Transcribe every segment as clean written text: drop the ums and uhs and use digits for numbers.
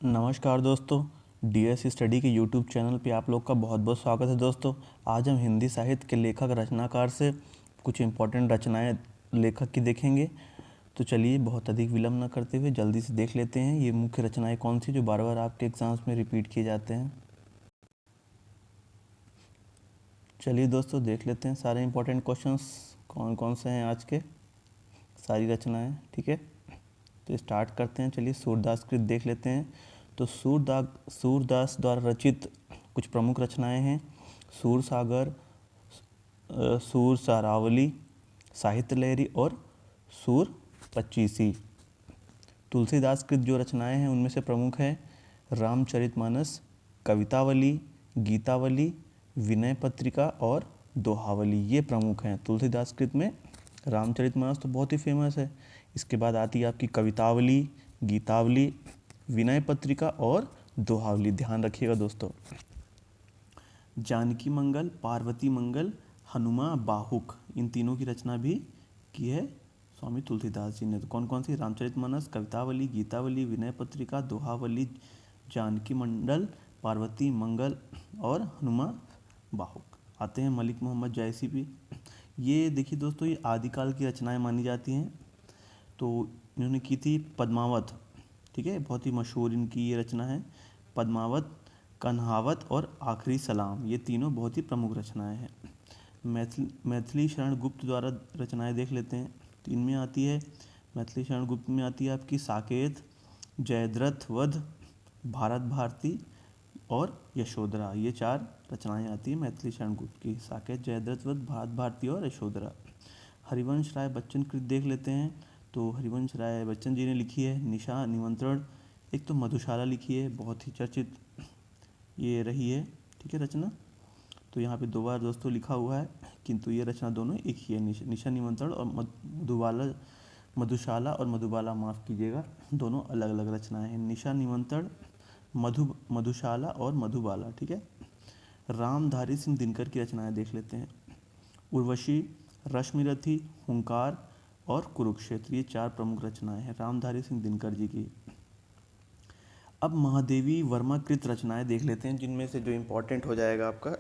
नमस्कार दोस्तों, DS study के यूट्यूब चैनल पे आप लोग का बहुत बहुत स्वागत है। दोस्तों, आज हम हिंदी साहित्य के लेखक रचनाकार से कुछ इम्पोर्टेंट रचनाएं लेखक की देखेंगे। तो चलिए बहुत अधिक विलम्ब न करते हुए जल्दी से देख लेते हैं ये मुख्य रचनाएं कौन सी जो बार बार आपके एग्जाम्स में रिपीट किए जाते हैं। चलिए दोस्तों देख लेते हैं सारे इम्पोर्टेंट क्वेश्चंस कौन कौन से हैं आज के, सारी रचनाएं। ठीक है, तो स्टार्ट करते हैं। चलिए सूरदास कृत देख लेते हैं। तो सूरदास द्वारा रचित कुछ प्रमुख रचनाएं हैं। सूर सागर, सूर सारावली, साहित्य लहरी और सूर पच्चीसी। तुलसीदास कृत जो रचनाएं हैं उनमें से प्रमुख है रामचरितमानस, कवितावली, गीतावली, विनय पत्रिका और दोहावली। ये प्रमुख हैं तुलसीदास कृत में। रामचरितमानस तो बहुत ही फेमस है। इसके बाद आती है आपकी कवितावली, गीतावली, विनय पत्रिका और दोहावली। ध्यान रखिएगा दोस्तों। जानकी मंगल, पार्वती मंगल, हनुमा बाहुक, इन तीनों की रचना भी की है स्वामी तुलसीदास जी ने। तो कौन कौन सी? रामचरितमानस, कवितावली, गीतावली, विनय पत्रिका, दोहावली, जानकी मंडल, पार्वती मंगल और हनुमा बाहुक। आते हैं मलिक मोहम्मद जैसी भी। ये देखिए दोस्तों, ये आदिकाल की रचनाएं मानी जाती हैं। तो इन्होंने की थी पद्मावत। ठीक है, बहुत ही मशहूर इनकी ये रचना है। पद्मावत, कन्हावत और आखिरी सलाम, ये तीनों बहुत ही प्रमुख रचनाएं हैं। मैथिली शरण गुप्त द्वारा रचनाएं देख लेते हैं। तो इनमें आती है, मैथिली शरण गुप्त में आती है आपकी साकेत, जयद्रथ वध, भारत भारती और यशोधरा। ये 4 रचनाएं आती है मैथिली शरण गुप्त की। साकेत, जयद्रथ वध, भारत भारती और यशोधरा। हरिवंश राय बच्चन कृत देख लेते हैं। तो हरिवंश राय बच्चन जी ने लिखी है निशा निमंत्रण। एक तो मधुशाला लिखी है, बहुत ही चर्चित ये रही है। ठीक है रचना। तो यहाँ पे 2 बार दोस्तों लिखा हुआ है, किंतु ये रचना दोनों एक ही है। निशा निमंत्रण और मधुशाला और मधुबाला, माफ़ कीजिएगा, दोनों अलग अलग रचनाएं हैं। निशा निमंत्रण, मधुशाला और मधुबाला। ठीक है। रामधारी सिंह दिनकर की रचनाएं देख लेते हैं। उर्वशी, रश्मिरथी, हुंकार और कुरुक्षेत्र, ये 4 प्रमुख रचनाएं हैं रामधारी सिंह दिनकर जी की। अब महादेवी वर्मा कृत रचनाएं देख लेते हैं, जिनमें से जो इम्पोर्टेंट हो जाएगा आपका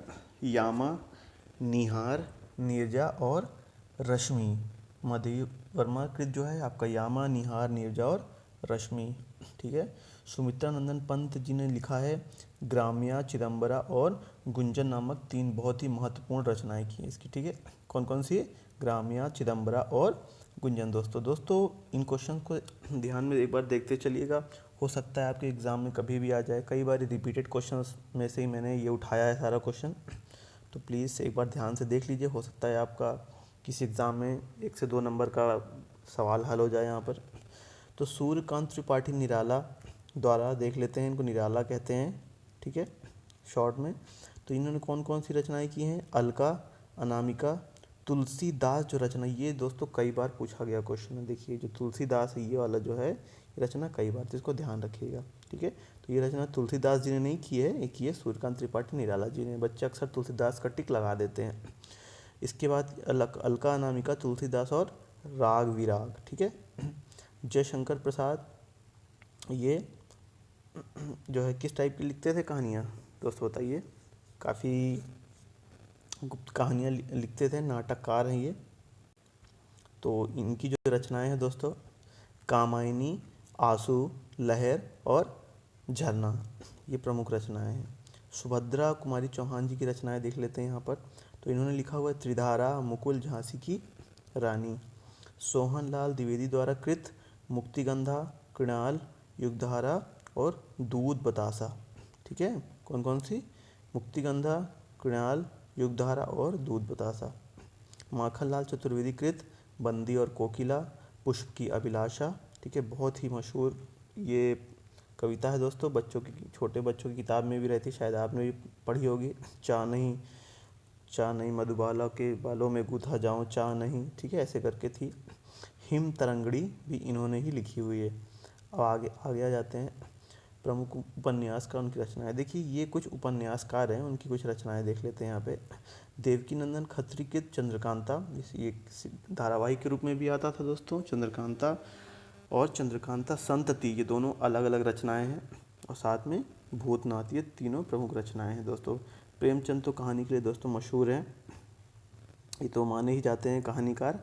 यामा, निहार, नीरजा और रश्मि। महादेवी वर्मा कृत जो है आपका यामा, निहार, नीरजा और रश्मि। ठीक है। सुमित्रा नंदन पंत जी ने लिखा है ग्राम्या, चिदम्बरा और गुंजन नामक 3 बहुत ही महत्वपूर्ण रचनाएं की हैं इसकी। ठीक है। कौन कौन सी? ग्राम्या, चिदम्बरा और गुंजन। दोस्तों इन क्वेश्चन को ध्यान में एक बार देखते चलिएगा। हो सकता है आपके एग्ज़ाम में कभी भी आ जाए। कई बार रिपीटेड क्वेश्चंस में से ही मैंने ये उठाया है सारा क्वेश्चन। तो प्लीज़ एक बार ध्यान से देख लीजिए, हो सकता है आपका किसी एग्ज़ाम में 1 से 2 नंबर का सवाल हल हो जाए यहाँ पर। तो सूर्यकांत त्रिपाठी निराला द्वारा देख लेते हैं, इनको निराला कहते हैं। ठीक है, शॉर्ट में। तो इन्होंने कौन कौन सी रचनाएं की हैं? अलका, अनामिका, तुलसीदास जो रचना, ये दोस्तों कई बार पूछा गया क्वेश्चन है। देखिए जो तुलसीदास है ये वाला जो है रचना कई बार, तो इसको ध्यान रखिएगा। ठीक है। तो ये रचना तुलसीदास जी ने नहीं की है, ये की है सूर्यकांत त्रिपाठी निराला जी ने। बच्चे अक्सर तुलसीदास का टिक लगा देते हैं। इसके बाद अलका, अनामिका, तुलसीदास और राग विराग। ठीक है। जयशंकर प्रसाद ये जो है किस टाइप की लिखते थे कहानियाँ दोस्तों बताइए? काफ़ी गुप्त कहानियाँ लिखते थे, नाटककार हैं ये। तो इनकी जो रचनाएं हैं दोस्तों, कामायनी, आंसू, लहर और झरना, ये प्रमुख रचनाएं हैं। सुभद्रा कुमारी चौहान जी की रचनाएं देख लेते हैं यहाँ पर। तो इन्होंने लिखा हुआ है त्रिधारा, मुकुल, झांसी की रानी। सोहन लाल द्विवेदी द्वारा कृत मुक्तिगंधा, कृणाल, युगधारा और दूध बतासा। ठीक है। कौन कौन सी? मुक्तिगंधा, कृणाल, युगधारा और दूध बतासा। माखनलाल चतुर्वेदी कृत बंदी और कोकिला, पुष्प की अभिलाषा। ठीक है, बहुत ही मशहूर ये कविता है दोस्तों। बच्चों की, छोटे बच्चों की किताब में भी रहती, शायद आपने भी पढ़ी होगी। चा नहीं मधुबाला के बालों में गूंथा जाऊं चा नहीं। ठीक है, ऐसे करके थी। हिम तरंगड़ी भी इन्होंने ही लिखी हुई है। अब आगे आ जाते हैं। प्रमुख उपन्यासकार उनकी रचनाएं। देखिए ये कुछ उपन्यासकार हैं, उनकी कुछ रचनाएं देख लेते हैं यहाँ पे। देवकीनंदन खत्री के चंद्रकांता, ये धारावाहिक के रूप में भी आता था दोस्तों। चंद्रकांता और चंद्रकांता संतति, ये दोनों अलग अलग रचनाएं हैं। और साथ में भूतनाथ, ये तीनों प्रमुख रचनाएं हैं दोस्तों। प्रेमचंद तो कहानी के लिए दोस्तों मशहूर हैं, ये तो माने ही जाते हैं कहानीकार।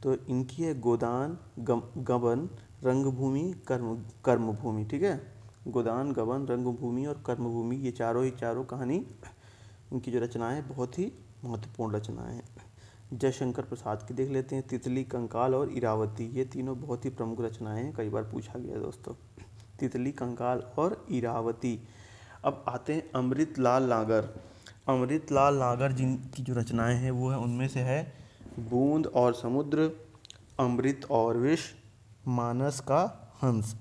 तो इनकी है गोदान, गबन, रंगभूमि, कर्मभूमि, ठीक है। गोदान, गबन, रंगभूमि और कर्मभूमि, ये चारों ही चारों कहानी इनकी जो रचनाएं हैं बहुत ही महत्वपूर्ण रचनाएं हैं। जयशंकर प्रसाद की देख लेते हैं, तितली, कंकाल और इरावती, ये तीनों बहुत ही प्रमुख रचनाएं हैं, कई बार पूछा गया है दोस्तों। तितली, कंकाल और इरावती। अब आते हैं अमृतलाल नागर। अमृतलाल नागर जिनकी जो रचनाएं हैं वो है, उनमें से है बूंद और समुद्र, अमृत और विष, मानस का हंस,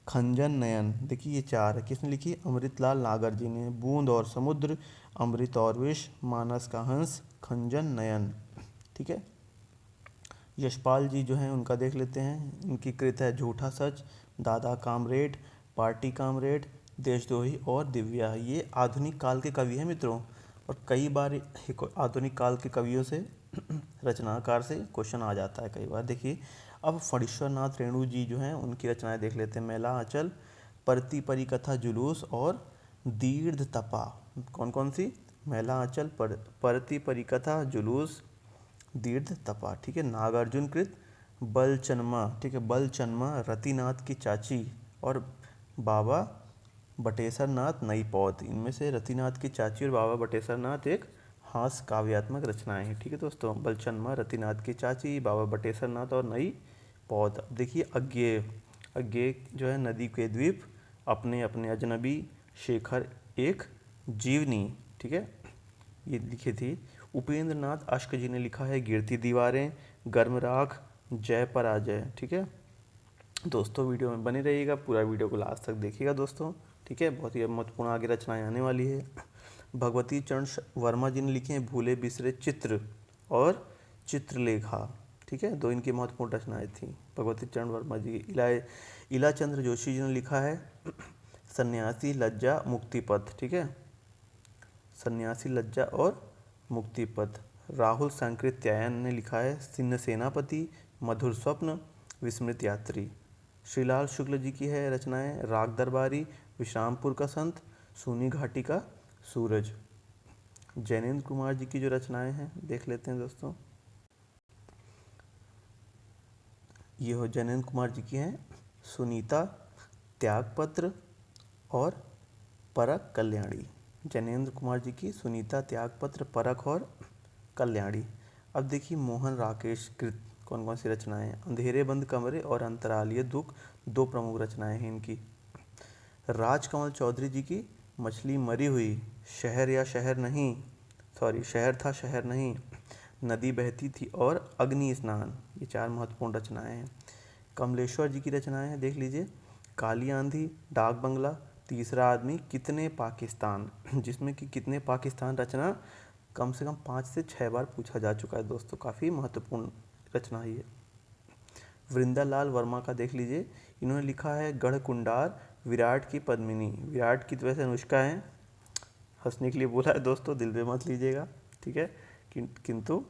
खंजन नयन। देखिए ये चार है, किसने लिखी? अमृतलाल नागर जी ने। बूंद और समुद्र, अमृत और विष, मानस का हंस, खंजन नयन, ठीक है। यशपाल जी जो हैं उनका देख लेते हैं, इनकी कृत है झूठा सच, दादा कामरेड, पार्टी कामरेड, देशद्रोही और दिव्या। ये आधुनिक काल के कवि हैं मित्रों, और कई बार आधुनिक काल के कवियों से रचनाकार से क्वेश्चन आ जाता है कई बार। देखिए अब फणीश्वर नाथ रेणु जी जो हैं उनकी रचनाएं देख लेते हैं। मैला आंचल, परती परी कथा जुलूस और दीर्घ तपा। कौन कौन सी? मैला आंचल, परती परी कथा जुलूस, दीर्घ तपा, ठीक है। नागार्जुन कृत बलचन्मा, ठीक है। बलचन्मा रतिनाथ की चाची और बाबा बटेसर नाथ नई पौध। इनमें से रतिनाथ की चाची और बाबा बटेसर नाथ एक हास्य काव्यात्मक रचनाएं हैं, ठीक है दोस्तों। बलचन्मा, रतिनाथ की चाची, बाबा बटेसर नाथ और नई पौध। अब देखिए अज्ञेय। अज्ञेय जो है नदी के द्वीप, अपने अपने अजनबी, शेखर एक जीवनी, ठीक है, ये लिखी थी। उपेंद्र नाथ अश्क जी ने लिखा है गिरती दीवारें, गर्म राख, जय पराजय, ठीक है। दोस्तों वीडियो में बने रहिएगा, पूरा वीडियो को लास्ट तक देखिएगा दोस्तों, ठीक है। बहुत ही महत्वपूर्ण आगे रचनाएं आने वाली है। भगवती चरण वर्मा जी ने लिखे हैं भूले बिसरे चित्र और चित्रलेखा, ठीक है। दो इनकी महत्वपूर्ण रचनाएं थी भगवती चरण वर्मा जी की। इलाचंद्र जोशी जी ने लिखा है सन्यासी, लज्जा, मुक्तिपथ, ठीक है। सन्यासी, लज्जा और मुक्तिपथ। राहुल सांकृत्यायन ने लिखा है सिन्न सेनापति, मधुर स्वप्न, विस्मृत यात्री। श्रीलाल शुक्ल जी की है रचनाएं राग दरबारी, विश्रामपुर का संत, सूनी घाटी का सूरज। जैनेन्द्र कुमार जी की जो रचनाएं हैं देख लेते हैं दोस्तों। ये हो जैनेन्द्र कुमार जी की हैं सुनीता, त्यागपत्र और परख कल्याणी। जैनेन्द्र कुमार जी की सुनीता, त्यागपत्र, परख और कल्याणी। अब देखिए मोहन राकेश कृत कौन कौन सी रचनाएं हैं। अंधेरे बंद कमरे और अंतराल, ये दुख दो प्रमुख रचनाएं हैं इनकी। राजकमल चौधरी जी की मछली मरी हुई, शहर या शहर नहीं, सॉरी शहर था शहर नहीं, नदी बहती थी और अग्नि स्नान, ये चार महत्वपूर्ण रचनाएं हैं। कमलेश्वर जी की रचनाएं हैं देख लीजिए। काली आंधी, डाक बंगला, तीसरा आदमी, कितने पाकिस्तान, जिसमें कि कितने पाकिस्तान रचना कम से कम 5 से 6 बार पूछा जा चुका है दोस्तों, काफ़ी महत्वपूर्ण रचना है ये। वृंदालाल वर्मा का देख लीजिए, इन्होंने लिखा है गढ़ कुंडार, विराट की पद्मिनी। विराट की तो वैसे अनुष्का है, हंसने के लिए बोला है दोस्तों, दिल पे मत लीजिएगा, ठीक है। किंतु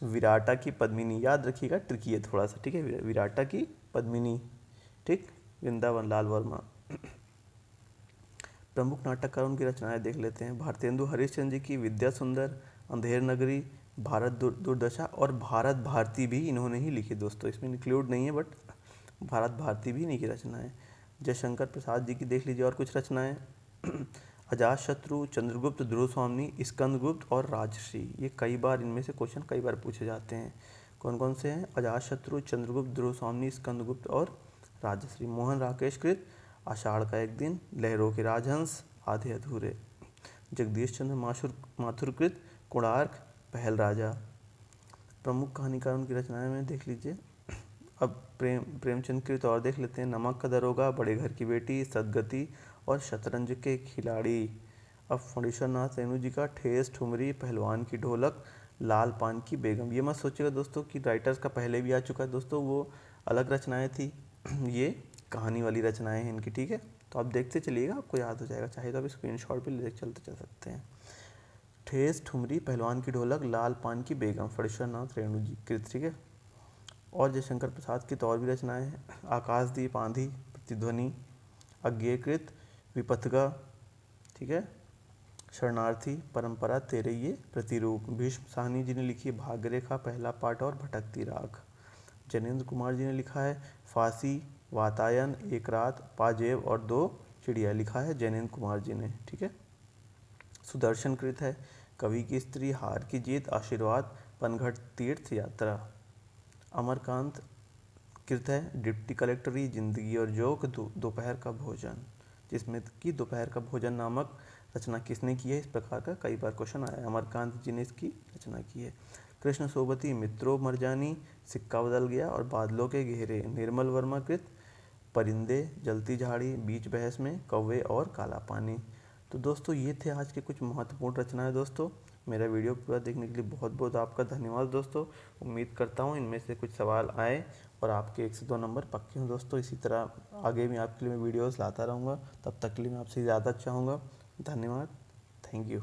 विराटा की पद्मिनी याद रखिएगा, ट्रिकी है थोड़ा सा, ठीक है। विराटा की पद्मिनी, ठीक। वृंदावन लाल वर्मा। प्रमुख नाटककारों की रचनाएं देख लेते हैं। भारतेंदु हरिश्चंद्र जी की विद्या सुंदर, अंधेर नगरी, भारत दुर्दशा और भारत भारती भी इन्होंने ही लिखी दोस्तों, इसमें इंक्लूड नहीं है बट भारत भारती भी इन्हीं की रचनाएं। जयशंकर प्रसाद जी की देख लीजिए और कुछ रचनाएं। अजातशत्रु, चंद्रगुप्त, ध्रुव स्वामी, स्कंदगुप्त और राजश्री, ये कई बार इनमें से क्वेश्चन कई बार पूछे जाते हैं। कौन कौन से हैं? अजातशत्रु, चंद्रगुप्त, ध्रुव स्वामी, स्कंदगुप्त और राजश्री। मोहन राकेश कृत आषाढ़ का एक दिन, लहरों के राजहंस, आधे अधूरे। जगदीश चंद्र माथुर कृत कोणार्क, पहल राजा। प्रमुख कहानीकारों की रचनाएं में देख लीजिए। अब प्रेमचंद कृत और देख लेते हैं। नमक का दरोगा, बड़े घर की बेटी, सदगति और शतरंज के खिलाड़ी। अब फणीश्वर नाथ रेणु जी का ठेस ठुमरी, पहलवान की ढोलक, लाल पान की बेगम। ये मत सोचिएगा दोस्तों कि राइटर्स का पहले भी आ चुका है दोस्तों, वो अलग रचनाएं थी, ये कहानी वाली रचनाएं हैं इनकी, ठीक है। तो आप देखते चलिएगा, आपको याद हो जाएगा, चाहे तो आप स्क्रीनशॉट भी ले चलते चल सकते हैं। ठेस ठुमरी, पहलवान की ढोलक, लाल पान की बेगम, फणीश्वर नाथ रेणु जी कृत, ठीक है। और जयशंकर प्रसाद की तो और भी रचनाएं हैं। आकाशदीप, आंधी, प्रतिध्वनि, अज्ञेयकृत, विपथगा, ठीक है, शरणार्थी, परंपरा, तेरे ये प्रतिरूप। भीष्म साहनी जी ने लिखी है भाग्यरेखा पहला पार्ट और भटकती राख। जैनेन्द्र कुमार जी ने लिखा है फांसी, वातायन, एक रात, पाजेब और दो चिड़िया, लिखा है जैनेन्द्र कुमार जी ने, ठीक है। सुदर्शन कृत है कवि की स्त्री, हार की जीत, आशीर्वाद, पनघट तीर्थ यात्रा। अमरकांत कृत है डिप्टी कलेक्टरी, जिंदगी और जोक, दोपहर का भोजन, जिसमें कि दोपहर का भोजन नामक रचना किसने की है, इस प्रकार का कई बार क्वेश्चन आया है, अमरकांत जी ने इसकी रचना की है। कृष्ण सोबती, मित्रों मरजानी, सिक्का बदल गया और बादलों के घेरे, निर्मल वर्मा कृत, परिंदे, जलती झाड़ी, बीच बहस में, कौवे और काला पानी। तो दोस्तों ये थे आज के कुछ महत्वपूर्ण रचनाएं दोस्तों। मेरा वीडियो पूरा देखने के लिए बहुत बहुत आपका धन्यवाद दोस्तों। उम्मीद करता हूँ इनमें से कुछ सवाल आए और आपके 1 से 2 नंबर पक्के हों दोस्तों। इसी तरह आगे भी आपके लिए मैं वीडियोस लाता रहूँगा। तब तक के लिए मैं आपसे ज़्यादा चाहूँगा। धन्यवाद। Thank you.